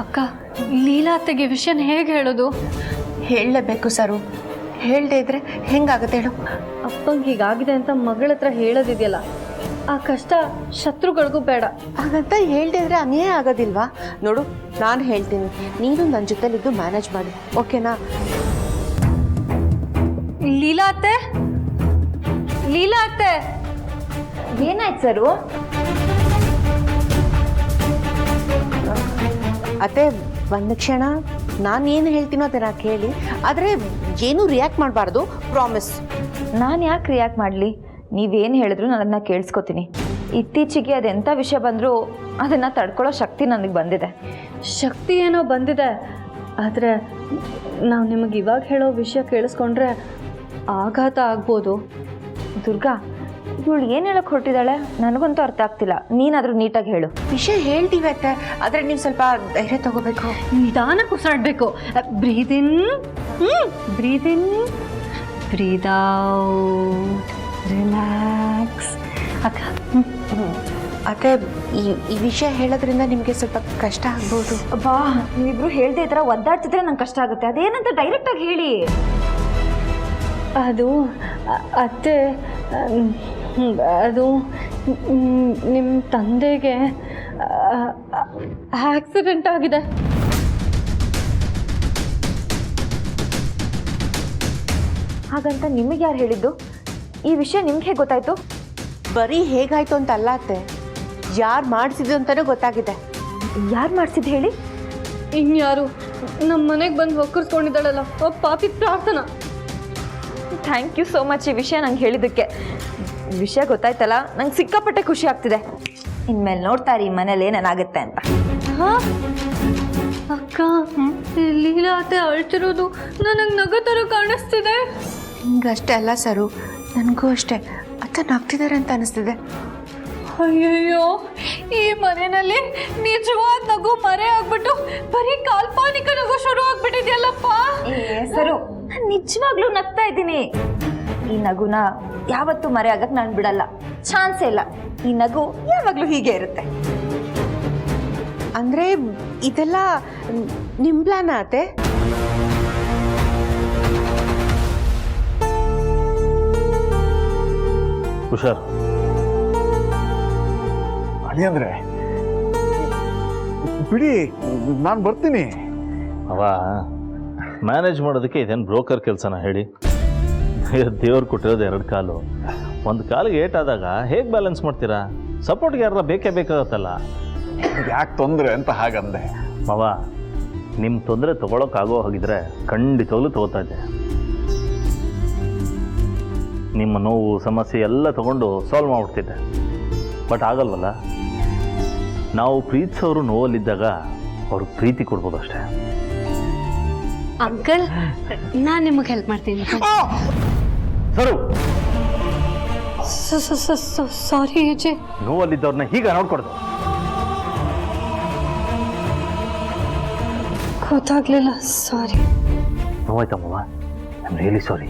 ಅಕ್ಕ, ಲೀಲಾ ಅತ್ತೆಗೆ ವಿಷಯನ ಹೇಗೆ ಹೇಳೋದು? ಹೇಳಲೇಬೇಕು ಸರು. ಹೇಳದೇ ಇದ್ರೆ ಹೆಂಗಾಗುತ್ತೆ ಹೇಳು? ಅಪ್ಪಂಗೆ ಹೀಗಾಗಿದೆ ಅಂತ ಮಗಳ ಹತ್ರ ಹೇಳೋದಿದೆಯಲ್ಲ, ಆ ಕಷ್ಟ ಶತ್ರುಗಳಿಗೂ ಬೇಡ. ಹಾಗಂತ ಹೇಳದೇ ಇದ್ರೆ ಅನ್ಯಾಯ ಆಗೋದಿಲ್ವಾ? ನೋಡು, ನಾನು ಹೇಳ್ತೀನಿ, ನೀನು ನನ್ನ ಜೊತೆಲಿದ್ದು ಮ್ಯಾನೇಜ್ ಮಾಡಿ, ಓಕೆನಾ? ಲೀಲಾ ಅತ್ತೆ, ಲೀಲಾ ಅತ್ತೆ, ಏನಾಯ್ತು ಸರು? ಅತ್ತೆ, ಒಂದು ಕ್ಷಣ, ನಾನು ಏನು ಹೇಳ್ತೀನೋ ಅದನ್ನ ಕೇಳಿ, ಆದರೆ ಏನೂ ರಿಯಾಕ್ಟ್ ಮಾಡಬಾರ್ದು, ಪ್ರಾಮಿಸ್. ನಾನು ಯಾಕೆ ರಿಯಾಕ್ಟ್ ಮಾಡಲಿ? ನೀವೇನು ಹೇಳಿದ್ರು ನಾನು ಅದನ್ನ ಕೇಳಿಸ್ಕೊತೀನಿ. ಇತ್ತೀಚೆಗೆ ಅದೆಂಥ ವಿಷಯ ಬಂದರೂ ಅದನ್ನು ತಡ್ಕೊಳ್ಳೋ ಶಕ್ತಿ ನನಗೆ ಬಂದಿದೆ. ಶಕ್ತಿ ಏನೋ ಬಂದಿದೆ, ಆದರೆ ನಾವು ನಿಮಗೆ ಇವಾಗ ಹೇಳೋ ವಿಷಯ ಕೇಳಿಸ್ಕೊಂಡ್ರೆ ಆಘಾತ ಆಗ್ಬೋದು. ದುರ್ಗಾ, ಇವಳು ಏನು ಹೇಳಕ್ಕೆ ಹೊರಟಿದ್ದಾಳೆ ನನಗಂತೂ ಅರ್ಥ ಆಗ್ತಿಲ್ಲ. ನೀನಾದರೂ ನೀಟಾಗಿ ಹೇಳು. ವಿಷಯ ಹೇಳ್ತೀವಿ ಅತ್ತೆ, ಆದರೆ ನೀವು ಸ್ವಲ್ಪ ಧೈರ್ಯ ತಗೋಬೇಕು. ನಿಧಾನಕ್ಕೆ ಉಸಿರಾಡಬೇಕು. ಬ್ರೀದ್ ಇನ್, ಬ್ರೀದ್ ಇನ್, ಬ್ರೀದ್ ಔಟ್, ರಿಲ್ಯಾಕ್ಸ್. ಅಕ್ಕ, ಅತ್ತೆ, ಈ ವಿಷಯ ಹೇಳೋದ್ರಿಂದ ನಿಮಗೆ ಸ್ವಲ್ಪ ಕಷ್ಟ ಆಗ್ಬೋದು. ಬಾ, ನೀವಿಬ್ರು ಹೇಳ್ದೆ ಈ ಥರ ಒದ್ದಾಡ್ತಿದ್ರೆ ನಂಗೆ ಕಷ್ಟ ಆಗುತ್ತೆ. ಅದೇನಂತ ಡೈರೆಕ್ಟಾಗಿ ಹೇಳಿ. ಅದು ಅತ್ತೆ, ಅದು ನಿಮ್ಮ ತಂದೆಗೆ ಆಕ್ಸಿಡೆಂಟ್ ಆಗಿದೆ. ಹಾಗಂತ ನಿಮಗೆ ಯಾರು ಹೇಳಿದ್ದು? ಈ ವಿಷಯ ನಿಮ್ಗೆ ಹೇಗೆ ಗೊತ್ತಾಯ್ತು? ಬರೀ ಹೇಗಾಯ್ತು ಅಂತ ಅಲ್ಲ ಅತ್ತೆ, ಯಾರು ಮಾಡಿಸಿದ್ದು ಅಂತಲೂ ಗೊತ್ತಾಗಿದೆ. ಯಾರು ಮಾಡಿಸಿದ್ದು ಹೇಳಿ? ಇನ್ಯಾರು? ನಮ್ಮ ಮನೆಗೆ ಬಂದು ಒಕ್ಕರ್ಸ್ಕೊಂಡಿದ್ದಾಳಲ್ಲ, ಪಾಪಿ ಪ್ರಾರ್ಥನಾ. ಥ್ಯಾಂಕ್ ಯು ಸೋ ಮಚ್ ಈ ವಿಷಯ ನಂಗೆ ಹೇಳಿದ್ದಕ್ಕೆ. ವಿಷಯ ಗೊತ್ತಾಯ್ತಲ್ಲ, ನಂಗೆ ಸಿಕ್ಕಾಪಟ್ಟೆ ಖುಷಿ ಆಗ್ತಿದೆ. ಇನ್ಮೇಲೆ ನೋಡ್ತಾರೆ ಈ ಮನೇಲಿ ಏನೇನಾಗುತ್ತೆ ಅಂತ. ಅಕ್ಕ, ಲೀಲಾ ಅತ್ತೆ ಅಳ್ತಿರೋದು ನನಗೆ ನಗು ಥರ ಕಾಣಿಸ್ತಿದೆ. ಹಿಂಗಷ್ಟೇ ಅಲ್ಲ ಸರು, ನನಗೂ ಅಷ್ಟೇ ಅತ್ತ ನಗ್ತಿದ್ದಾರೆ ಅಂತ ಅನಿಸ್ತಿದೆ. ಅಯ್ಯಯ್ಯೋ, ಈ ಮನೆಯಲ್ಲಿ ನಿಜವಾದ ನಗು ಮರೆ ಆಗ್ಬಿಟ್ಟು ಬರೀ ಕಾಲ್ಪನಿಕ ನಗು ಶುರು ಆಗ್ಬಿಟ್ಟಿದ್ಯಲ್ಲಪ್ಪ. ಸರು, ನಿಜವಾಗ್ಲೂ ನಗ್ತಾ ಇದ್ದೀನಿ. ಈ ನಗುನ ಯಾವತ್ತೂ ಮರೆ ಆಗಕ್ಕೆ ನಾನು ಬಿಡಲ್ಲ, ಚಾನ್ಸೇ ಇಲ್ಲ. ಈ ನಗು ಯಾವಾಗಲೂ ಹೀಗೆ ಇರುತ್ತೆ. ಅಂದರೆ ಇದೆಲ್ಲ ನಿಮ್ಮ ಪ್ಲಾನ್ ಅತ್ತೆ? ಹುಷಾರ್ ಅಳಿ ಅಂದ್ರೆ ಬಿಡಿ, ನಾನು ಬರ್ತೀನಿ. ಅವ ಮ್ಯಾನೇಜ್ ಮಾಡೋದಕ್ಕೆ ಇದೇನು ಬ್ರೋಕರ್ ಕೆಲಸನ ಹೇಳಿ? ದೇವ್ರು ಕೊಟ್ಟಿರೋದು 2 ಕಾಲು. ಒಂದು ಕಾಲಿಗೆ ಏಟಾದಾಗ ಹೇಗೆ ಬ್ಯಾಲೆನ್ಸ್ ಮಾಡ್ತೀರಾ? ಸಪೋರ್ಟ್ಗೆ ಯಾರ ಬೇಕೇ ಬೇಕಾಗತ್ತಲ್ಲ. ಯಾಕೆ ತೊಂದರೆ ಅಂತ ಹಾಗಂದೆ. ಮಾವ, ನಿಮ್ಮ ತೊಂದರೆ ತೊಗೊಳಕ್ಕಾಗೋ ಹೋಗಿದ್ರೆ ಖಂಡಿತವಾಗ್ಲೂ ತಗೋತಾ ಇದ್ದೆ. ನಿಮ್ಮ ನೋವು ಸಮಸ್ಯೆ ಎಲ್ಲ ತಗೊಂಡು ಸಾಲ್ವ್ ಮಾಡ್ಬಿಡ್ತಿದ್ದೆ. ಬಟ್ ಆಗಲ್ವಲ್ಲ. ನಾವು ಪ್ರೀತಿಸೋರು ನೋವಲ್ಲಿದ್ದಾಗ ಅವ್ರಿಗೆ ಪ್ರೀತಿ ಕೊಡ್ಬೋದು ಅಷ್ಟೇ. ಅಂಕಲ್, ನಾನು ನಿಮಗೆ ಹೆಲ್ಪ್ ಮಾಡ್ತೀನಿ. ಸರು, ಸಾರಿ ಅಜಯ್. ನೋವಲ್ಲಿದ್ದವ್ರನ್ನ ಹೀಗೆ ನೋಡ್ಕೊಡ್ದು. ಗೊತ್ತಾಗ್ಲಿಲ್ಲ, ಸಾರಿ. ನೋವಾಯ್ತಮ್ಮವ, ಐ ಆಮ್ ರಿಯಲಿ ಸಾರಿ.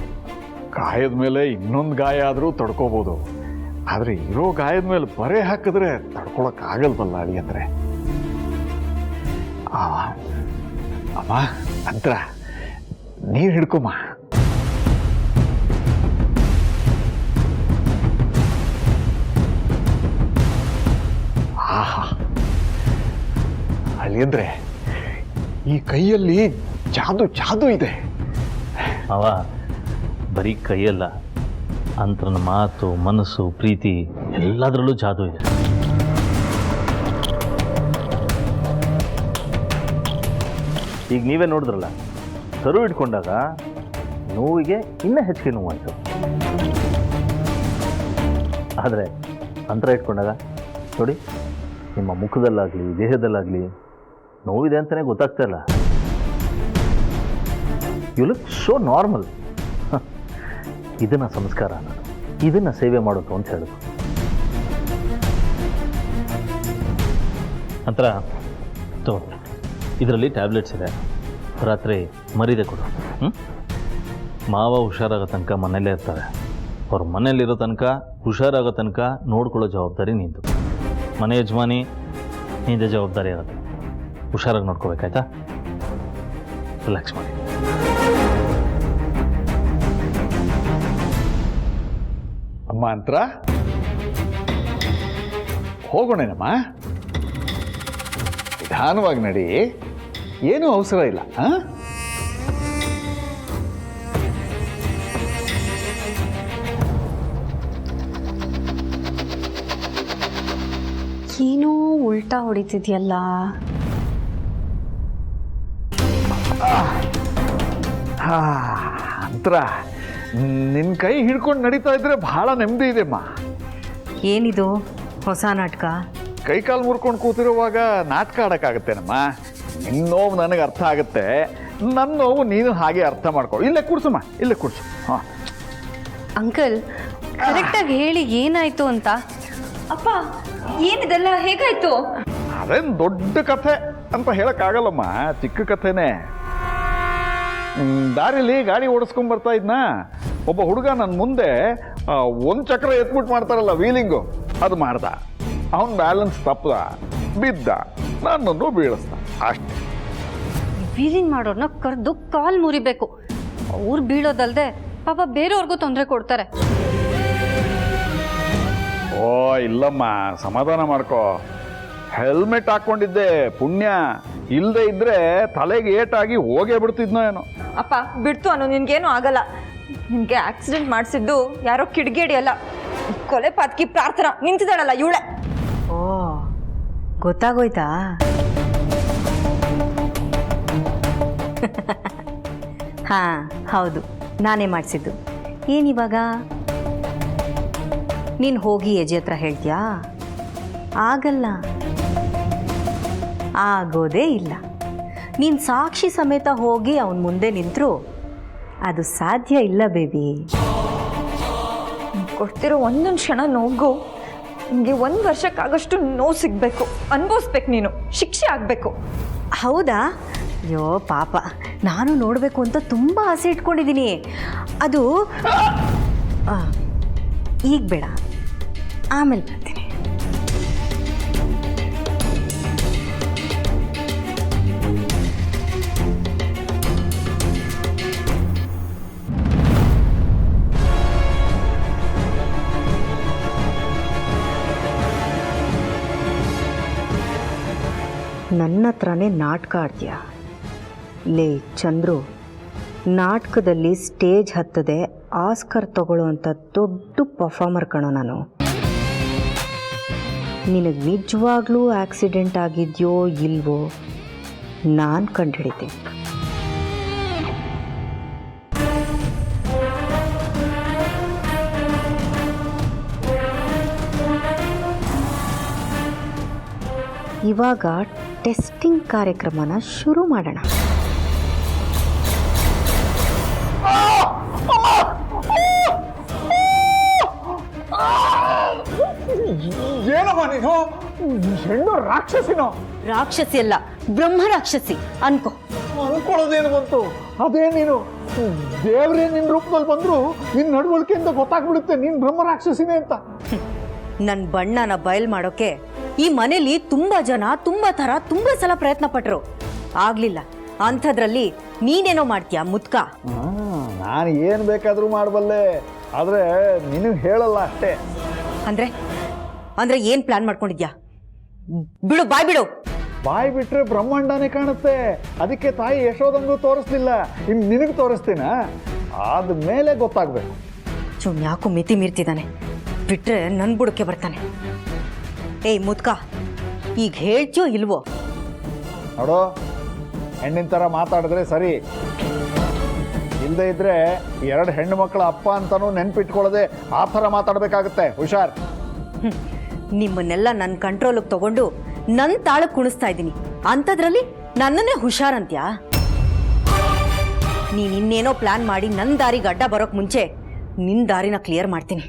ಗಾಯದ ಮೇಲೆ ಇನ್ನೊಂದು ಗಾಯ ಆದರೂ ತಡ್ಕೋಬೋದು, ಆದರೆ ಇರೋ ಗಾಯದ ಮೇಲೆ ಬರೆ ಹಾಕಿದ್ರೆ ತಡ್ಕೊಳಕ್ಕಾಗಲ್ವಲ್ಲ ಅಳಿ ಅಂದರೆ. ಅಮ್ಮ, ನಂತರ ನೀರು ಹಿಡ್ಕೊಮ್ಮ. ಆಹಾ, ಅಳಿ ಅಂದರೆ ಈ ಕೈಯಲ್ಲಿ ಜಾದು ಜಾದು ಇದೆ. ಅವ ಬರೀ ಕೈಯಲ್ಲ, ಅಂತರನ ಮಾತು, ಮನಸ್ಸು, ಪ್ರೀತಿ ಎಲ್ಲದರಲ್ಲೂ ಜಾದು ಇದೆ. ಈಗ ನೀವೇ ನೋಡಿದ್ರಲ್ಲ, ಸರು ಇಟ್ಕೊಂಡಾಗ ನೋವಿಗೆ ಇನ್ನೂ ಹೆಚ್ಚಿಗೆ ನೋವಾಯಿತು. ಆದರೆ ಅಂತರ ಇಟ್ಕೊಂಡಾಗ ನೋಡಿ, ನಿಮ್ಮ ಮುಖದಲ್ಲಾಗಲಿ ದೇಹದಲ್ಲಾಗಲಿ ನೋವಿದೆ ಅಂತಲೇ ಗೊತ್ತಾಗ್ತಾ ಇಲ್ಲ. You look so normal. ಇದನ್ನು ಸಂಸ್ಕಾರ ಅನ್ನೋದು, ಇದನ್ನು ಸೇವೆ ಮಾಡೋದು ಅಂತ ಹೇಳೋದು. ನಂತರ ಇದರಲ್ಲಿ ಟ್ಯಾಬ್ಲೆಟ್ಸ್ ಇದೆ, ರಾತ್ರಿ ಮರಿದೆ ಕೊಡು. ಮಾವ ಹುಷಾರಾಗೋ ತನಕ ಮನೇಲೇ ಇರ್ತಾರೆ. ಅವ್ರ ಮನೇಲಿರೋ ತನಕ, ಹುಷಾರಾಗೋ ತನಕ ನೋಡ್ಕೊಳ್ಳೋ ಜವಾಬ್ದಾರಿ ನಿಂದು. ಮನೆ ಯಜಮಾನಿ ನಿಂದ ಜವಾಬ್ದಾರಿ ಇರುತ್ತೆ. ಹುಷಾರಾಗಿ ನೋಡ್ಕೋಬೇಕಾಯ್ತಾ? ರಿಲ್ಯಾಕ್ಸ್ ಮಾಡಿ. ಅಮ್ಮ ಅಂತರ ಹೋಗೋಣೇನಮ್ಮ, ನಿಧಾನವಾಗಿ ನಡಿ, ಏನೂ ಅವಸರ ಇಲ್ಲ. ಏನೋ ಉಲ್ಟಾ ಹೊಡಿತಿದ್ಯಲ್ಲ. ಅಂತರ ನಿನ್ನ ಕೈ ಹಿಡ್ಕೊಂಡು ನಡೀತಾ ಇದ್ರೆ ಬಹಳ ನೆಮ್ಮದಿ ಇದೆಮ್ಮ. ಏನಿದು ಹೊಸ ನಾಟಕ? ಕೈ ಕಾಲು ಮುರ್ಕೊಂಡು ಕೂತಿರುವಾಗ ನಾಟಕ ಆಡೋಕ್ಕಾಗತ್ತೇನಮ್ಮ? ನಿನ್ನ ನೋವು ನನಗೆ ಅರ್ಥ ಆಗುತ್ತೆ, ನನ್ನ ನೋವು ನೀನು ಹಾಗೆ ಅರ್ಥ ಮಾಡ್ಕೊ. ಇಲ್ಲೇ ಕೂರ್ಸಮ್ಮ, ಇಲ್ಲೇ ಕೂರ್ಸು. ಹಾಂ ಅಂಕಲ್, ಕರೆಕ್ಟಾಗಿ ಹೇಳಿ ಏನಾಯ್ತು ಅಂತ. ಅಪ್ಪ ಏನಿದೆಲ್ಲ ಹೇಗಾಯ್ತು? ಅದೇನು ದೊಡ್ಡ ಕಥೆ ಅಂತ ಹೇಳಕ್ಕಾಗಲ್ಲಮ್ಮ, ಚಿಕ್ಕ ಕಥೆನೇ. ದಾರಿಲಿ ಗಾಡಿ ಓಡಿಸ್ಕೊಂಡ್ ಬರ್ತಾ ಇದ್ನ, ಒಬ್ಬ ಹುಡುಗ ನನ್ನ ಮುಂದೆ ಒಂದು ಚಕ್ರ ಎತ್ಬಿಟ್ಟು ಮಾಡ್ತಾರಲ್ಲ ವೀಲಿಂಗು, ಅದು ಮಾಡ್ದ. ಅವನ ಬ್ಯಾಲೆನ್ಸ್ ತಪ್ಪದ, ಬಿದ್ದ, ನನ್ನನ್ನು ಬೀಳಿಸ್ದ, ಅಷ್ಟೇ. ವೀಲಿಂಗ್ ಮಾಡೋರ್ನ ಕರೆದು ಕಾಲ್ ಮುರಿಬೇಕು. ಅವ್ರು ಬೀಳೋದಲ್ದೆ ಪಾಪ ಬೇರೆಯವ್ರಿಗೂ ತೊಂದರೆ ಕೊಡ್ತಾರೆ. ಓ ಇಲ್ಲಮ್ಮ, ಸಮಾಧಾನ ಮಾಡ್ಕೋ. ಹೆಲ್ಮೆಟ್ ಹಾಕ್ಕೊಂಡಿದ್ದೆ, ಪುಣ್ಯ. ಇಲ್ಲದೆ ಇದ್ರೆ ತಲೆಗೆ ಏಟಾಗಿ ಹೋಗೇ ಬಿಡ್ತಿದ್ನೋ ಏನೋ. ಅಪ್ಪ ಬಿಡ್ತು ಅನ್ನು, ನಿನ್ಗೇನು ಆಗಲ್ಲ. ನಿನ್ಗೆ ಆಕ್ಸಿಡೆಂಟ್ ಮಾಡಿಸಿದ್ದು ಯಾರೋ ಕಿಡಿಗೇಡಿ ಅಲ್ಲ, ಕೊಲೆ ಪಾತಕಿ ಪ್ರಾರ್ಥನಾ ನಿಂತಿದ್ದಾಳಲ್ಲ ಇವಳೆ. ಓ ಗೊತ್ತಾಗೋಯ್ತಾ? ಹಾಂ ಹೌದು, ನಾನೇ ಮಾಡಿಸಿದ್ದು. ಏನಿವಾಗ ನೀನು ಹೋಗಿ ಯಜೆ ಹತ್ರ ಹೇಳ್ತೀಯಾ? ಆಗಲ್ಲ, ಆಗೋದೇ ಇಲ್ಲ. ನೀನು ಸಾಕ್ಷಿ ಸಮೇತ ಹೋಗಿ ಅವನ ಮುಂದೆ ನಿಂತರೂ ಅದು ಸಾಧ್ಯ ಇಲ್ಲ ಬೇಬಿ. ಕೊಡ್ತಿರೋ ಒಂದೊಂದು ಕ್ಷಣ ನೋವು ನಿಮಗೆ 1 ವರ್ಷಕ್ಕಾಗಷ್ಟು ನೋವು ಸಿಗಬೇಕು, ಅನುಭವಿಸ್ಬೇಕು, ನೀನು ಶಿಕ್ಷೆ ಆಗಬೇಕು. ಹೌದಾ? ಅಯ್ಯೋ ಪಾಪ, ನಾನು ನೋಡಬೇಕು ಅಂತ ತುಂಬ ಆಸೆ ಇಟ್ಕೊಂಡಿದ್ದೀನಿ. ಅದು ಈಗ ಬೇಡ, ಆಮೇಲೆ ಬರ್ತೀನಿ. ನನ್ನ ಹತ್ರನೇ ನಾಟಕ ಆಡ್ತೀಯ? ಲೇ ಚಂದ್ರು, ನಾಟಕದಲ್ಲಿ ಸ್ಟೇಜ್ ಹತ್ತದೆ ಆಸ್ಕರ್ ತಗೊಳ್ಳೋವಂಥ ದೊಡ್ಡ ಪರ್ಫಾರ್ಮರ್ ಕಣೋ ನಾನು. ನಿನಗೆ ನಿಜವಾಗ್ಲೂ ಆಕ್ಸಿಡೆಂಟ್ ಆಗಿದೆಯೋ ಇಲ್ವೋ ನಾನು ಕಂಡುಹಿಡಿತೀನಿ. ಇವಾಗ ಟೆಸ್ಟಿಂಗ್ ಕಾರ್ಯಕ್ರಮನ ಶುರು ಮಾಡೋಣ. ಏನಮ್ಮ ನೀನು? ಹೆಣ್ಣು ರಾಕ್ಷಸಿನೋ? ರಾಕ್ಷಸಿ ಅಲ್ಲ, ಬ್ರಹ್ಮ ರಾಕ್ಷಸಿ ಅನ್ಕೋ. ಅನ್ಕೊಳ್ಳೋದೇನು ಬಂತು? ಅದೇ ನೀನು ದೇವ್ರೇ ನಿನ್ನ ರೂಪದಲ್ಲಿ ಬಂದ್ರು ನಿನ್ನ ನಡವಳಿಕೆಯಿಂದ ಗೊತ್ತಾಗ್ಬಿಡುತ್ತೆ ನೀನು ಬ್ರಹ್ಮ ರಾಕ್ಷಸಿನೇ ಅಂತ. ನನ್ನ ಬಣ್ಣನ ಬಯಲು ಮಾಡೋಕೆ ಈ ಮನೇಲಿ ತುಂಬಾ ಜನ ತುಂಬಾ ಥರ ತುಂಬಾ ಸಲ ಪ್ರಯತ್ನ ಪಟ್ರು, ಆಗ್ಲಿಲ್ಲ. ಅಂಥದ್ರಲ್ಲಿ ನೀನೇನೋ ಮಾಡ್ತೀಯ ಮುದ್ಕ. ನಾನು ಏನು ಬೇಕಾದರೂ ಮಾಡಬಲ್ಲೆ, ಆದರೆ ನಿನಗೆ ಹೇಳಲ್ಲ ಅಷ್ಟೇ. ಅಂದ್ರೆ ಅಂದ್ರೆ ಏನ್ ಪ್ಲಾನ್ ಮಾಡ್ಕೊಂಡಿದ್ಯಾ? ಬಿಡು, ಬಾಯ್ ಬಿಡು. ಬಾಯಿ ಬಿಟ್ರೆ ಬ್ರಹ್ಮಾಂಡನೇ ಕಾಣುತ್ತೆ. ಅದಕ್ಕೆ ತಾಯಿ ಯಶೋದಂಗೂ ತೋರಿಸ್ಲಿಲ್ಲ, ಇನ್ನು ನಿನಗೆ ತೋರಿಸ್ತೀನ, ಆದ್ಮೇಲೆ ಗೊತ್ತಾಗ್ಬೇಕು. ಯಾಕೋ ಮಿತಿ ಮೀರ್ತಿದ್ದಾನೆ, ಬಿಟ್ರೆ ನನ್ ಬುಡಕ್ಕೆ ಬರ್ತಾನೆ. ಏಯ್ ಮುದ್ಕ, ಈಗ ಹೇಳ್ತೀಯೋ ಇಲ್ವೋ? ನೋಡು, ಹೆಣ್ಣಿನ ಥರ ಮಾತಾಡಿದ್ರೆ ಸರಿ, ಇಲ್ಲದೆ ಇದ್ರೆ 2 ಹೆಣ್ಣು ಮಕ್ಕಳ ಅಪ್ಪ ಅಂತಾನೂ ನೆನ್ಪಿಟ್ಕೊಳ್ಳದೆ ಆ ಥರ ಮಾತಾಡಬೇಕಾಗುತ್ತೆ. ಹುಷಾರ್. ನಿಮ್ಮನ್ನೆಲ್ಲ ನನ್ನ ಕಂಟ್ರೋಲಿಗೆ ತಗೊಂಡು ನನ್ನ ತಾಳಕ್ಕೆ ಕುಣಿಸ್ತಾ ಇದ್ದೀನಿ, ಅಂಥದ್ರಲ್ಲಿ ನನ್ನನ್ನೇ ಹುಷಾರ್ ಅಂತ್ಯಾ? ನೀನು ಇನ್ನೇನೋ ಪ್ಲಾನ್ ಮಾಡಿ ನನ್ನ ದಾರಿಗೆ ಅಡ್ಡ ಬರೋಕ್ ಮುಂಚೆ ನಿನ್ನ ದಾರಿನ ಕ್ಲಿಯರ್ ಮಾಡ್ತೀನಿ.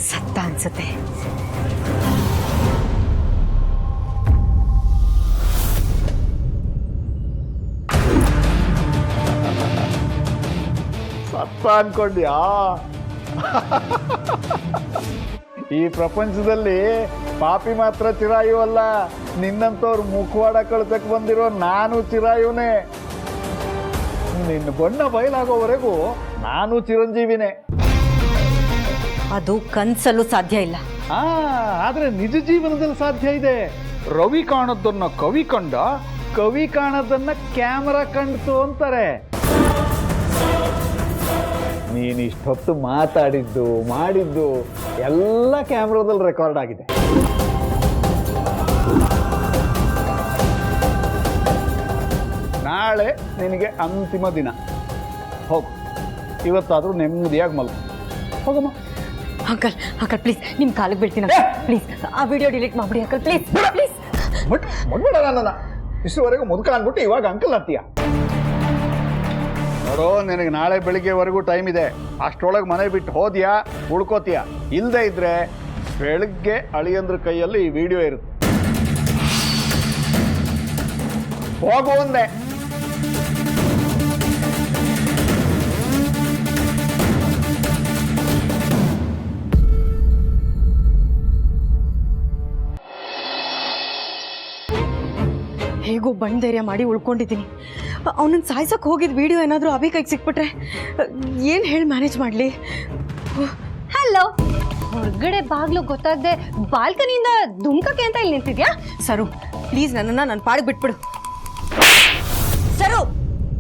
ಸತ್ತ ಅನ್ಸುತ್ತೆ. ಪುಷ್ಪ ಅನ್ಕೊಂಡ್ಯಾ? ಈ ಪ್ರಪಂಚದಲ್ಲಿ ಪಾಪಿ ಮಾತ್ರ ಚಿರಾಯು ಅಲ್ಲ, ನಿನ್ನಂತವ್ರು ಮುಖವಾಡ ಕಳ್ಸಕ್ ಬಂದಿರೋ ನಾನು ಚಿರಾಯುನೇ. ನಿನ್ನ ಬಣ್ಣ ಬಯಲಾಗೋವರೆಗೂ ನಾನು ಚಿರಂಜೀವಿನೇ. ಅದು ಕನ್ಸಲ್ಲೂ ಸಾಧ್ಯ ಇಲ್ಲ. ಆದ್ರೆ ನಿಜ ಜೀವನದಲ್ಲಿ ಸಾಧ್ಯ ಇದೆ. ರವಿ ಕಾಣೋದನ್ನ ಕವಿ ಕಂಡ, ಕವಿ ಕಾಣೋದನ್ನ ಕ್ಯಾಮರಾ ಕಂಡ್ತು ಅಂತಾರೆ. ನೀನು ಇಷ್ಟೊತ್ತು ಮಾತಾಡಿದ್ದು ಮಾಡಿದ್ದು ಎಲ್ಲ ಕ್ಯಾಮ್ರಾದಲ್ಲಿ ರೆಕಾರ್ಡ್ ಆಗಿದೆ. ನಾಳೆ ನಿನಗೆ ಅಂತಿಮ ದಿನ. ಹೋಗು, ಇವತ್ತಾದರೂ ನೆಮ್ಮದಿಯಾಗಿ ಮಲ್ಕೊ. ಹೋಗಮ್ಮ. ಅಂಕಲ್ ಅಂಕಲ್ ಪ್ಲೀಸ್ ನಿಮ್ಮ ಕಾಲಿಗೆ ಬೀಳ್ತೀನಿ ಪ್ಲೀಸ್. ಆ ವಿಡಿಯೋ ಡಿಲೀಟ್ ಮಾಡ್ಬಿಡಿ ಅಂಕಲ್ ಪ್ಲೀಸ್ ಪ್ಲೀಸ್. ಮುಟ್ಬೇಡ ನನ್ನ. ಇಷ್ಟುವರೆಗೂ ಮುದುಕ ಅಂದ್ಬಿಟ್ಟು ಇವಾಗ ಅಂಕಲ್ ಅಂತೀಯ. ನೋಡೋ, ನಿನಗೆ ನಾಳೆ ಬೆಳಿಗ್ಗೆವರೆಗೂ ಟೈಮ್ ಇದೆ. ಅಷ್ಟರೊಳಗೆ ಮನೆ ಬಿಟ್ಟು ಹೋದ್ಯಾ ಉಳ್ಕೋತೀಯ. ಇಲ್ಲದೆ ಇದ್ರೆ ಬೆಳಗ್ಗೆ ಅಳಿಯಂದ್ರ ಕೈಯಲ್ಲಿ ಈ ವಿಡಿಯೋ ಇರುತ್ತೆ. ಹೋಗು ಒಂದೇ. ಹೇಗೋ ಬಣ್ಣ ಧೈರ್ಯ ಮಾಡಿ ಉಳ್ಕೊಂಡಿದ್ದೀನಿ. ಅವನನ್ನು ಸಾಯ್ಸಕ್ಕೆ ಹೋಗಿದ್ದ ವಿಡಿಯೋ ಏನಾದರೂ ಅಭಿ ಕೈಗೆ ಸಿಕ್ಬಿಟ್ರೆ ಏನು ಹೇಳಿ ಮ್ಯಾನೇಜ್ ಮಾಡಲಿ? ಹಲೋ, ಹೊರಗಡೆ ಬಾಗ್ಲು ಗೊತ್ತಾಗದೆ ಬಾಲ್ಕನಿಯಿಂದ ಧುಮ್ಕಕ್ಕೆ ಅಂತ ಇಲ್ಲಿ ನಿಂತಿದ್ಯಾ? ಸರು ಪ್ಲೀಸ್ ನನ್ನನ್ನು ನನ್ನ ಪಾಡಿಗೆ ಬಿಟ್ಬಿಡು. ಸರು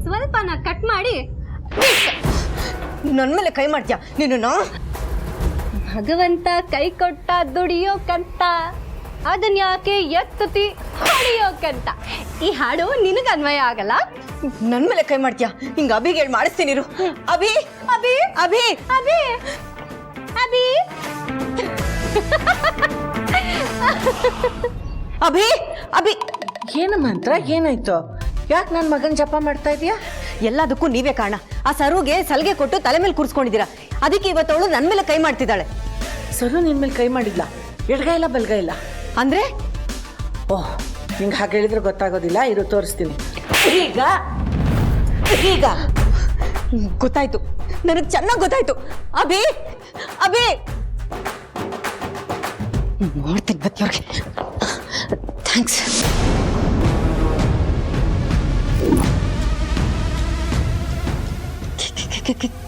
ಸ್ವಲ್ಪನ ಕಟ್ ಮಾಡಿ. ನನ್ನ ಮೇಲೆ ಕೈ ಮಾಡ್ತೀಯಾ ನೀನು? ಭಗವಂತ ಕೈ ಕೊಟ್ಟ ದುಡಿಯೋಕಂತ, ಅದನ್ನ ಯಾಕೆ ಎತ್ತುತ್ತಿ ಹೊಡಿಯೋಕಂತ. ಈ ಹಾಡು ನಿನಗೆ ಅನ್ವಯ ಆಗಲ್ಲ. ನನ್ನ ಮೇಲೆ ಕೈ ಮಾಡ್ತೀಯಾ? ಹಿಂಗೆ ಅಭಿಗೆ ಹೇಳಿ ಮಾಡಿಸ್ತೀನಿ ಇರು. ಅಭಿ ಅಭಿ ಅಭಿ ಅಭಿ ಅಭಿ ಅಭಿ ಅಭಿ ಏನು ಮಂತ್ರ? ಏನಾಯ್ತು? ಯಾಕೆ ನನ್ನ ಮಗನ ಜಪ ಮಾಡ್ತಾ ಇದೀಯಾ? ಎಲ್ಲದಕ್ಕೂ ನೀವೇ ಕಾರಣ. ಆ ಸರುಗೆ ಸಲಿಗೆ ಕೊಟ್ಟು ತಲೆ ಮೇಲೆ ಕೂರಿಸ್ಕೊಂಡಿದ್ದೀರಾ. ಅದಕ್ಕೆ ಇವತ್ತವಳು ನನ್ನ ಮೇಲೆ ಕೈ ಮಾಡ್ತಿದ್ದಾಳೆ. ಸರು ನಿನ್ನ ಮೇಲೆ ಕೈ ಮಾಡಿದ್ಲ? ಎಡಗೈ ಇಲ್ಲ ಬಲ್ಗೈ ಇಲ್ಲ ಅಂದ್ರೆ? ಓಹ್, ನಿಂಗೆ ಹಾಗೆ ಹೇಳಿದ್ರೆ ಗೊತ್ತಾಗೋದಿಲ್ಲ. ಇರು ತೋರಿಸ್ತೀನಿ. ಈಗ ಈಗ ಗೊತ್ತಾಯ್ತು, ನನಗೆ ಚೆನ್ನಾಗಿ ಗೊತ್ತಾಯ್ತು. ಅಭಿ ಅಭಿ ನೋಡ್ತೀನಿ ಬತ್ತಿಯವ್ರಿಗೆ. ಥ್ಯಾಂಕ್ಸ್.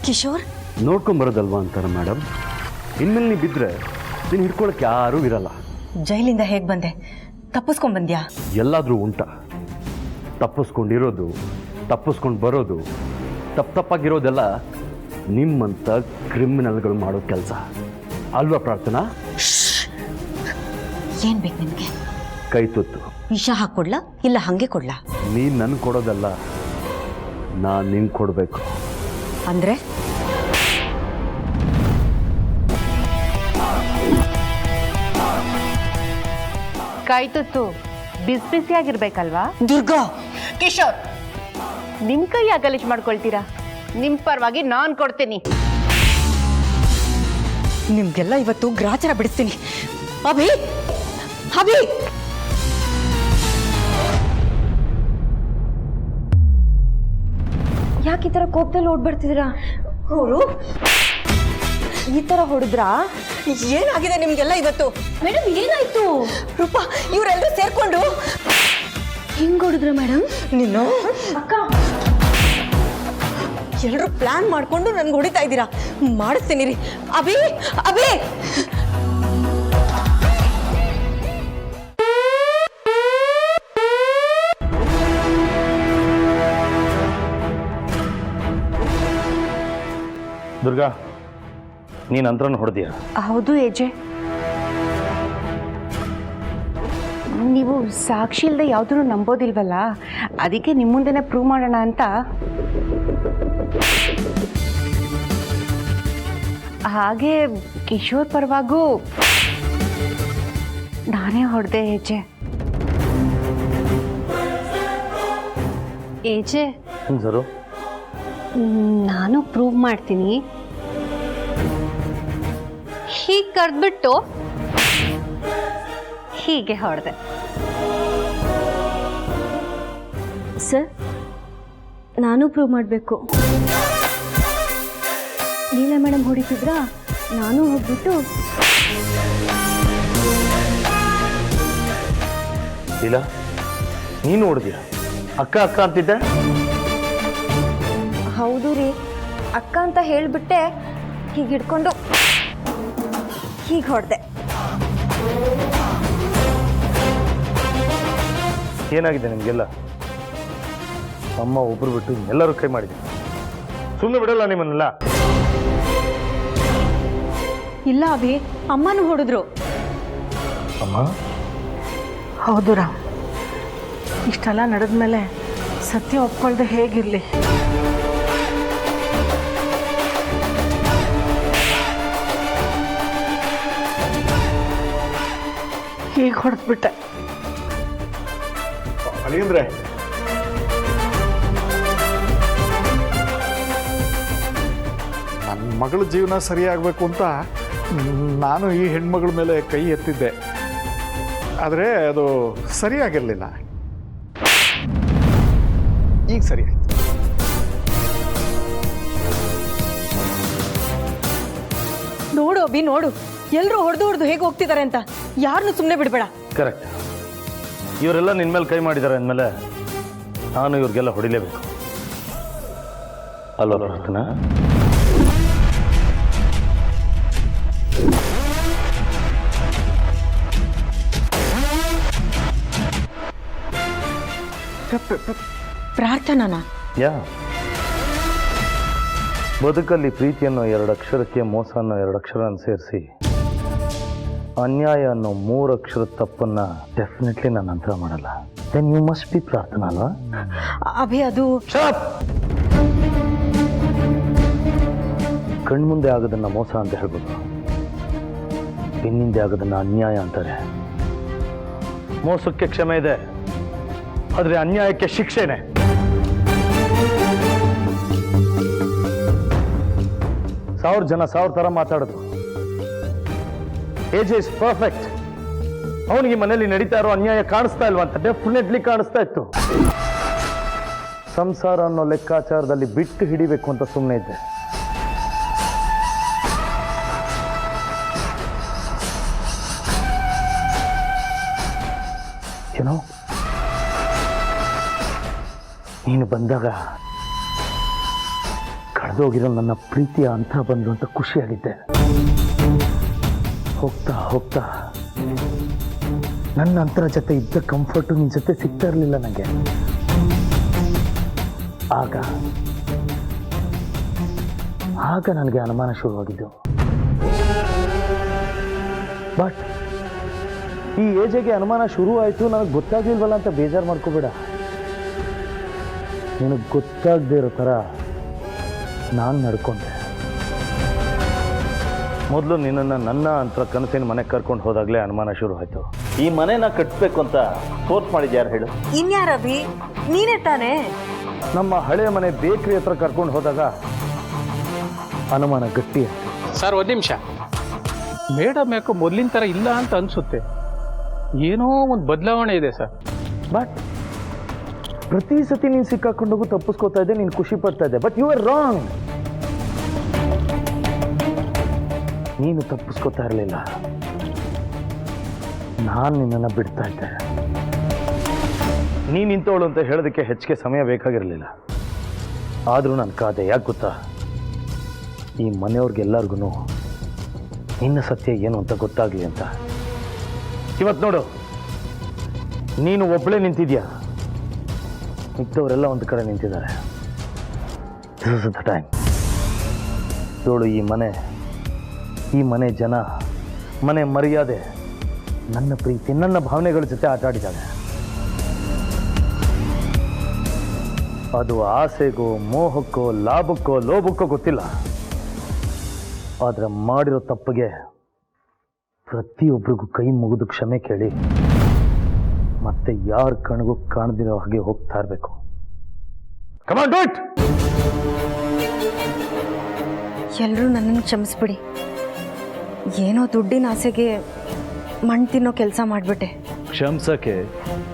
ಕಿಶೋರ್ ನೋಡ್ಕೊಂಬರೋದಲ್ವಾ ಅಂತಾರೆ ಮೇಡಮ್. ಇನ್ಮೇಲೆ ನೀ ಬಿದ್ದರೆ ನೀನು ಹಿಡ್ಕೊಳಕ್ಕೆ ಯಾರೂ ಇರಲ್ಲ. ಜೈಲಿಂದ ಹೇಗೆ ಬಂದೆ? ತಪ್ಪಿಸ್ಕೊಂಡ್ ಬಂದ್ಯಾ? ಎಲ್ಲಾದರೂ ಉಂಟ. ತಪ್ಪಿಸ್ಕೊಂಡಿರೋದು, ತಪ್ಪಿಸ್ಕೊಂಡು ಬರೋದು, ತಪ್ಪಾಗಿರೋದೆಲ್ಲ ನಿಮ್ಮಂಥ ಕ್ರಿಮಿನಲ್ಗಳು ಮಾಡೋ ಕೆಲಸ ಅಲ್ವಾ ಪ್ರಾರ್ಥನಾ? ಏನ್ ಬೇಕು ನಿನಗೆ? ಕೈ ತುತ್ತು. ವಿಷ ಹಾಕ್ಕೊಡ್ಲಾ ಇಲ್ಲ ಹಂಗೆ ಕೊಡ್ಲಾ? ನೀನು ನನಗೆ ಕೊಡೋದಲ್ಲ, ನಾನು ನಿಂಗೆ ಕೊಡಬೇಕು. ಅಂದ್ರೆ ಕಾಯ್ತತ್ತು ಬಿಸಿ ಬಿಸಿಯಾಗಿರ್ಬೇಕಲ್ವಾ? ದುರ್ಗಾ, ಕಿಶೋರ್ ನಿಮ್ ಕೈ ಗಲೀಜ್ ಮಾಡ್ಕೊಳ್ತೀರಾ? ನಿಮ್ ಪರವಾಗಿ ನಾನ್ ಕೊಡ್ತೀನಿ. ನಿಮ್ಗೆಲ್ಲ ಇವತ್ತು ಗ್ರಾಚಾರ ಬಿಡಿಸ್ತೀನಿ. ಅಭಿ ಅಭಿ ಯಾಕೆ ಈ ಥರ ಕೋಪದಲ್ಲಿ ಓಡ್ಬರ್ತಿದ್ದೀರಾ? ಅವರು ಈ ಥರ ಹೊಡೆದ್ರಾ? ಏನಾಗಿದೆ ನಿಮ್ಗೆಲ್ಲ ಇವತ್ತು? ಮೇಡಮ್ ಏನಾಯ್ತು? ರೂಪಾ, ಇವರೆಲ್ಲರೂ ಸೇರ್ಕೊಂಡು ಹಿಂಗ್ ಹೊಡಿದ್ರ ಮೇಡಮ್? ನೀನು ಎಲ್ಲರೂ ಪ್ಲಾನ್ ಮಾಡ್ಕೊಂಡು ನನ್ಗೆ ಹೊಡಿತಾ ಇದ್ದೀರಾ. ಮಾಡಿಸ್ತೀನಿ ರೀ. ಅಭಿ ಅಭಿ ದುರ್ಗಾ, ನೀನು ಅಂತರನ್ನು ಹೊಡೆದೀಯ? ಹೌದು ಏಜೆ, ನೀವು ಸಾಕ್ಷಿ ಇಲ್ಲದೆ ಯಾವುದನ್ನು ನಂಬೋದಿಲ್ವಲ್ಲ, ಅದಕ್ಕೆ ನಿಮ್ಮ ಮುಂದೆನೇ ಪ್ರೂವ್ ಮಾಡೋಣ ಅಂತ. ಹಾಗೆ ಕಿಶೋರ್ ಪರವಾಗೂ ನಾನೇ ಹೊಡೆದೆ ಏಜೆ. ಏಜೆ, ಸರು, ನಾನು ಪ್ರೂವ್ ಮಾಡ್ತೀನಿ. ಹೀಗೆ ಕರೆದ್ಬಿಟ್ಟು ಹೀಗೆ ಹೊಡೆದೆ. ಸರ್, ನಾನು ಪ್ರೂವ್ ಮಾಡಬೇಕು. ಲೀಲಾ ಮೇಡಮ್ ಹೊಡಿತಿದ್ರಾ? ನಾನು ಹೋಗ್ಬಿಟ್ಟು ಇಲ್ಲ, ನೀನು ಹೊಡೆದಿಯ? ಅಕ್ಕ ಅಕ್ಕ ಅಂತಿದ್ದೆ. ಹೌದು ರೀ, ಅಕ್ಕ ಅಂತ ಹೇಳಿಬಿಟ್ಟೆ ಹೀಗೆ ಹಿಡ್ಕೊಂಡು ಹೀಗೆ ಹೊಡೆದೆ. ಏನಾಗಿದೆ ನಿಮಗೆಲ್ಲ? ಅಮ್ಮ ಒಬ್ರು ಬಿಟ್ಟು ಎಲ್ಲರೂ ಕೈ ಮಾಡಿದೆ. ಸುಮ್ಮನೆ ಬಿಡಲ್ಲ ನಿಮ್ಮನ್ನೆಲ್ಲ. ಇಲ್ಲ ಅಭಿ, ಅಮ್ಮನೂ ಹೊಡೆದ್ರು. ಅಮ್ಮ ಹೌದು ರಾಮ್, ಇಷ್ಟೆಲ್ಲ ನಡೆದ್ಮೇಲೆ ಸತ್ಯ ಒಪ್ಕೊಳ್ದೆ ಹೇಗಿರಲಿ? ಹೀಗೆ ಹೊಡೆದ್ಬಿಟ್ಟೆ. ಅಳಿಯಂದ್ರೆ ನನ್ನ ಮಗಳ ಜೀವನ ಸರಿಯಾಗಬೇಕು ಅಂತ ನಾನು ಈ ಹೆಣ್ಮಗಳ ಮೇಲೆ ಕೈ ಎತ್ತಿದ್ದೆ. ಆದರೆ ಅದು ಸರಿಯಾಗಿರಲಿಲ್ಲ. ಈಗ ಸರಿ ಆಯ್ತು. ನೋಡು ಅಭಿ, ನೋಡು ಎಲ್ಲರೂ ಹೊಡೆದು ಹೇಗೆ ಹೋಗ್ತಿದ್ದಾರೆ ಅಂತ. ಯಾರನ್ನು ಸುಮ್ಮನೆ ಬಿಡಬೇಡ. ಕರೆಕ್ಟ್. ಇವರೆಲ್ಲ ನಿನ್ನ ಮೇಲೆ ಕೈ ಮಾಡಿದ್ದಾರೆ ಅಂದಮೇಲೆ ನಾನು ಇವ್ರಿಗೆಲ್ಲ ಹೊಡಿಲೇಬೇಕು ಅಲ್ವಾ ಪ್ರಾರ್ಥನಾ? ಪ್ರಾರ್ಥನಾನ ಯಾ, ಬದುಕಲ್ಲಿ ಪ್ರೀತಿ ಅನ್ನೋ 2 ಅಕ್ಷರಕ್ಕೆ ಮೋಸ ಅನ್ನೋ 2 ಅಕ್ಷರನ ಸೇರಿಸಿ ಅನ್ಯಾಯ ಅನ್ನೋ 3 ಅಕ್ಷರದ ತಪ್ಪನ್ನ ಡೆಫಿನೆಟ್ಲಿ ನಾನು ಅಂತರ ಮಾಡಲ್ಲ. ದೆನ್ ಯು ಮಸ್ಟ್ ಬಿ ಪ್ರಾರ್ಥನಾ ಅಲ್ವಾ? ಅಭಿ ಅದು ಕಣ್ಮುಂದೆ ಆಗೋದನ್ನ ಮೋಸ ಅಂತ ಹೇಳ್ಬೋದು, ಬೆನ್ನಿಂದೆ ಆಗೋದನ್ನ ಅನ್ಯಾಯ ಅಂತಾರೆ. ಮೋಸಕ್ಕೆ ಕ್ಷಮೆ ಇದೆ, ಆದ್ರೆ ಅನ್ಯಾಯಕ್ಕೆ ಶಿಕ್ಷೆನೆ. ಸಾವಿರ ಜನ 1000 ಥರ ಮಾತಾಡಿದ್ರು. Age is perfect. ಅವನಿಗೆ ಮನೇಲಿ ನಡೀತಾ ಇರೋ ಅನ್ಯಾಯ ಕಾಣಿಸ್ತಾ ಇಲ್ವಾ ಅಂತ? ಡೆಫಿನೆಟ್ಲಿ ಕಾಣಿಸ್ತಾ ಇತ್ತು. ಸಂಸಾರ ಅನ್ನೋ ಲೆಕ್ಕಾಚಾರದಲ್ಲಿ ಬಿಟ್ಟು ಹಿಡಿಬೇಕು ಅಂತ ಸುಮ್ಮನೆ ಇದ್ದೆ. ಏನೋ ನೀನು ಬಂದಾಗ ಕಳೆದೋಗಿರೋ ನನ್ನ ಪ್ರೀತಿಯ ಅಂತ ಬಂದು ಅಂತ ಖುಷಿಯಾಗಿದ್ದೆ. ಹೋಗ್ತಾ ಹೋಗ್ತಾ ನನ್ನ ಅಂತರ ಜೊತೆ ಇದ್ದ ಕಂಫರ್ಟು ನಿನ್ನ ಜೊತೆ ಸಿಗ್ತಾ ಇರಲಿಲ್ಲ ನನಗೆ. ಆಗ ನನಗೆ ಅನುಮಾನ ಶುರುವಾಗಿದ್ದು. ಬಟ್ ಈ ಏಜಿಗೆ ಅನುಮಾನ ಶುರು ಆಯಿತು, ನನಗೆ ಗೊತ್ತಾಗ್ಲಿಲ್ವಲ್ಲ ಅಂತ ಬೇಜಾರು ಮಾಡ್ಕೋಬೇಡ. ನಿನಗೆ ಗೊತ್ತಾಗದೇ ಇರೋ ಥರ ನಾನು ನಡ್ಕೊಂಡೆ. ಮೊದಲು ನಿನ್ನನ್ನು ನನ್ನ ಅಂತ ಕನಸಿನ ಮನೆಗೆ ಕರ್ಕೊಂಡು ಹೋದಾಗಲೇ ಅನುಮಾನ ಶುರು ಆಯಿತು. ಈ ಮನೆನ ಕಟ್ಟಬೇಕು ಅಂತ ಫೋರ್ಸ್ ಮಾಡಿದ್ದು ಯಾರು ಹೇಳು? ಇನ್ಯಾರಭಿ, ನೀನೇ ತಾನೇ. ನಮ್ಮ ಹಳೆಯ ಮನೆ ಬೇಕ್ರಿ ಹತ್ರ ಕರ್ಕೊಂಡು ಹೋದಾಗ ಅನುಮಾನ ಗಟ್ಟಿ ಆಯಿತು. ಸರ್, ಒಂದು ನಿಮಿಷ. ಮೇಡಮ್ ಯಾಕೋ ಮೊದಲಿನ ಥರ ಇಲ್ಲ ಅಂತ ಅನಿಸುತ್ತೆ. ಏನೋ ಒಂದು ಬದಲಾವಣೆ ಇದೆ ಸರ್. ಬಟ್ ಪ್ರತಿ ಸತಿ ನೀನು ಸಿಕ್ಕಾಕೊಂಡೋಗು ತಪ್ಪಿಸ್ಕೋತಾ ಇದ್ದೆ, ನೀನು ಖುಷಿ ಪಡ್ತಾ ಇದ್ದೆ. But you are wrong. ನೀನು ತಪ್ಪಿಸ್ಕೋತಾ ಇರಲಿಲ್ಲ, ನಾನು ನಿನ್ನನ್ನು ಬಿಡ್ತಾ ಇದ್ದೆ. ನೀನು ನಿಂತೋಳು ಅಂತ ಹೇಳೋದಕ್ಕೆ ಹೆಚ್ಚಿಗೆ ಸಮಯ ಬೇಕಾಗಿರಲಿಲ್ಲ. ಆದರೂ ನಾನು ಕಾದೆ. ಯಾಕೆ ಗೊತ್ತಾ? ಈ ಮನೆಯವ್ರಿಗೆಲ್ಲರಿಗೂ ನಿನ್ನ ಸತ್ಯ ಏನು ಅಂತ ಗೊತ್ತಾಗಲಿ ಅಂತ. ಇವತ್ತು ನೋಡು, ನೀನು ಒಬ್ಬಳೇ ನಿಂತಿದ್ಯಾ, ಮಿಕ್ಕವರೆಲ್ಲ ಒಂದು ಕಡೆ ನಿಂತಿದ್ದಾರೆ. This is the time. ನೋಡು, ಈ ಮನೆ ಜನ, ಮನೆ ಮರ್ಯಾದೆ, ನನ್ನ ಪ್ರೀತಿ, ನನ್ನ ಭಾವನೆಗಳ ಜೊತೆ ಆಟ ಆಡಿದ್ದಾರೆ. ಅದು ಆಸೆಗೋ ಮೋಹಕ್ಕೋ ಲಾಭಕ್ಕೋ ಲೋಭಕ್ಕೋ ಗೊತ್ತಿಲ್ಲ, ಆದರೆ ಮಾಡಿರೋ ತಪ್ಪಿಗೆ ಪ್ರತಿಯೊಬ್ಬರಿಗೂ ಕೈ ಮುಗಿದು ಕ್ಷಮೆ ಕೇಳಿ ಮತ್ತೆ ಯಾರ ಕಣ್ಗೂ ಕಾಣದಿರೋ ಹಾಗೆ ಹೋಗ್ತಾ ಇರಬೇಕು. Come on, do it. ಎಲ್ಲರೂ ನನ್ನನ್ನು ಕ್ಷಮಿಸ್ಬಿಡಿ. ಏನೋ ದುಡ್ಡಿನ ಆಸೆಗೆ ಮಣ್ಣು ತಿನ್ನೋ ಕೆಲಸ ಮಾಡಿಬಿಟ್ಟೆ. ಕ್ಷಮಿಸಕ್ಕೆ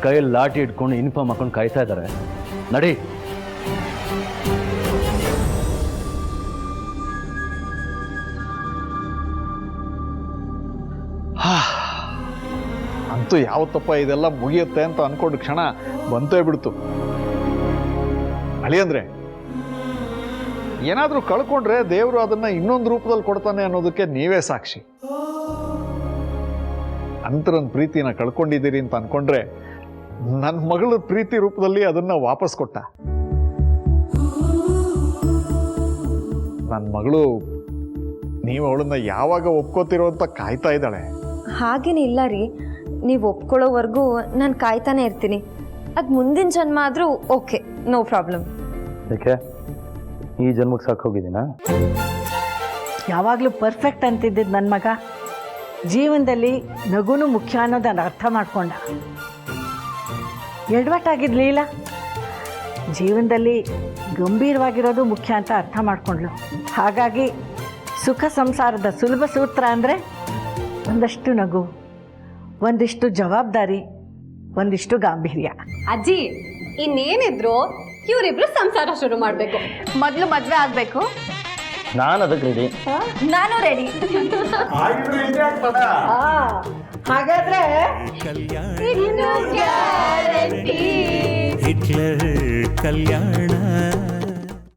ಕೈಯಲ್ಲಿ ಲಾಠಿ ಇಟ್ಕೊಂಡು ಯೂನಿಫಾರ್ಮ್ ಹಾಕೊಂಡು ಕಾಯ್ತಾ ಇದ್ದಾರೆ. ನಡಿ. ಅಂತೂ ಯಾವತ್ತಪ್ಪ ಇದೆಲ್ಲ ಮುಗಿಯುತ್ತೆ ಅಂತ ಅನ್ಕೊಂಡು ಕ್ಷಣ ಬಂತೇ ಬಿಡ್ತು. ಅಳಿಯಂದ್ರೆ ಏನಾದರೂ ಕಳ್ಕೊಂಡ್ರೆ ದೇವರು ಅದನ್ನ ಇನ್ನೊಂದು ರೂಪದಲ್ಲಿ ಕೊಡ್ತಾನೆ ಅನ್ನೋದಕ್ಕೆ ನೀವೇ ಸಾಕ್ಷಿ. ಅಂತರನ್ ಪ್ರೀತಿನ ಕಳ್ಕೊಂಡಿದ್ದೀರಿ ಅಂತ ಅನ್ಕೊಂಡ್ರೆ ನನ್ನ ಮಗಳ ಪ್ರೀತಿ ರೂಪದಲ್ಲಿ ಅದನ್ನ ವಾಪಸ್ ಕೊಟ್ಟ. ನನ್ನ ಮಗಳು ನೀವು ಅವಳನ್ನ ಯಾವಾಗ ಒಪ್ಕೋತಿರೋ ಅಂತ ಕಾಯ್ತಾ ಇದ್ದಾಳೆ. ಹಾಗೇನಿಲ್ಲ ರೀ, ನೀವು ಒಪ್ಕೊಳ್ಳೋವರೆಗೂ ನಾನು ಕಾಯ್ತಾನೆ ಇರ್ತೀನಿ. ಅದು ಮುಂದಿನ ಜನ್ಮ ಆದರೂ ಓಕೆ, ನೋ ಪ್ರಾಬ್ಲಮ್. ಯಾಕೆ ಈ ಜನ್ಮಕ್ಕೆ ಸಾಕೋಗಿದ್ದೀನಾ? ಯಾವಾಗಲೂ ಪರ್ಫೆಕ್ಟ್ ಅಂತಿದ್ದಿದ್ದು ನನ್ನ ಮಗ ಜೀವನದಲ್ಲಿ ನಗುನು ಮುಖ್ಯ ಅನ್ನೋದನ್ನು ಅರ್ಥ ಮಾಡ್ಕೊಂಡ. ಎಡವಟ್ಟಾಗಿರ್ಲಿಲ್ಲ, ಜೀವನದಲ್ಲಿ ಗಂಭೀರವಾಗಿರೋದು ಮುಖ್ಯ ಅಂತ ಅರ್ಥ ಮಾಡ್ಕೊಂಡ್ಳು. ಹಾಗಾಗಿ ಸುಖ ಸಂಸಾರದ ಸುಲಭ ಸೂತ್ರ ಅಂದರೆ ಒಂದಷ್ಟು ನಗು, ಒಂದಿಷ್ಟು ಜವಾಬ್ದಾರಿ, ಒಂದಿಷ್ಟು ಗಾಂಭೀರ್ಯ. ಅಜ್ಜಿ ಇನ್ನೇನಿದ್ರು ಇವರಿಬ್ರು ಸಂಸಾರ ಶುರು ಮಾಡಬೇಕು. ಮೊದಲು ಮದುವೆ ಆಗಬೇಕು. ನಾನು ಅದಕ್ಕೆ ರೆಡಿ. ನಾನು ರೆಡಿ. ಹಾಗಾದ್ರೆ ಹಿಟ್ಲರ್ ಕಲ್ಯಾಣ